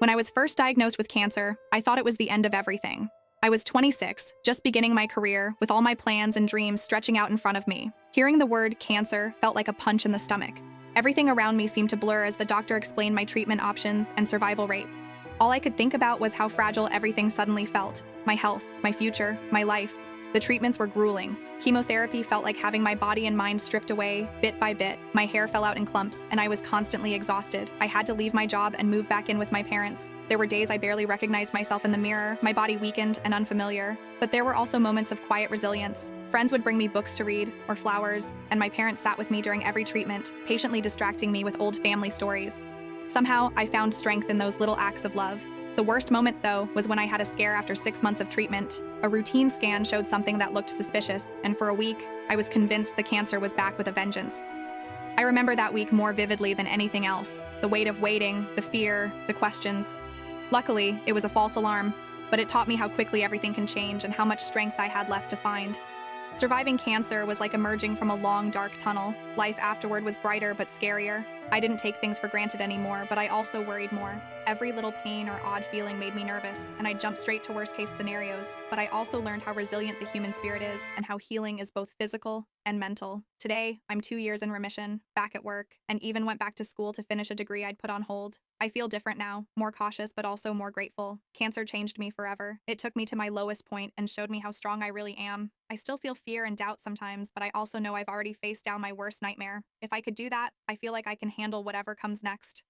When I was first diagnosed with cancer, I thought it was the end of everything. I was 26, just beginning my career, with all my plans and dreams stretching out in front of me. Hearing the word cancer felt like a punch in the stomach. Everything around me seemed to blur as the doctor explained my treatment options and survival rates. All I could think about was how fragile everything suddenly felt. My health, my future, my life. The treatments were grueling. Chemotherapy felt like having my body and mind stripped away, bit by bit. My hair fell out in clumps, and I was constantly exhausted. I had to leave my job and move back in with my parents. There were days I barely recognized myself in the mirror, my body weakened and unfamiliar. But there were also moments of quiet resilience. Friends would bring me books to read, or flowers, and my parents sat with me during every treatment, patiently distracting me with old family stories. Somehow, I found strength in those little acts of love. The worst moment, though, was when I had a scare after 6 months of treatment. A routine scan showed something that looked suspicious, and for a week, I was convinced the cancer was back with a vengeance. I remember that week more vividly than anything else. The weight of waiting, the fear, the questions. Luckily, it was a false alarm, but it taught me how quickly everything can change and how much strength I had left to find. Surviving cancer was like emerging from a long, dark tunnel. Life afterward was brighter but scarier. I didn't take things for granted anymore, but I also worried more. Every little pain or odd feeling made me nervous, and I jumped straight to worst-case scenarios. But I also learned how resilient the human spirit is and how healing is both physical and mental. Today, I'm 2 years in remission, back at work, and even went back to school to finish a degree I'd put on hold. I feel different now, more cautious but also more grateful. Cancer changed me forever. It took me to my lowest point and showed me how strong I really am. I still feel fear and doubt sometimes, but I also know I've already faced down my worst nightmare. If I could do that, I feel like I can handle whatever comes next.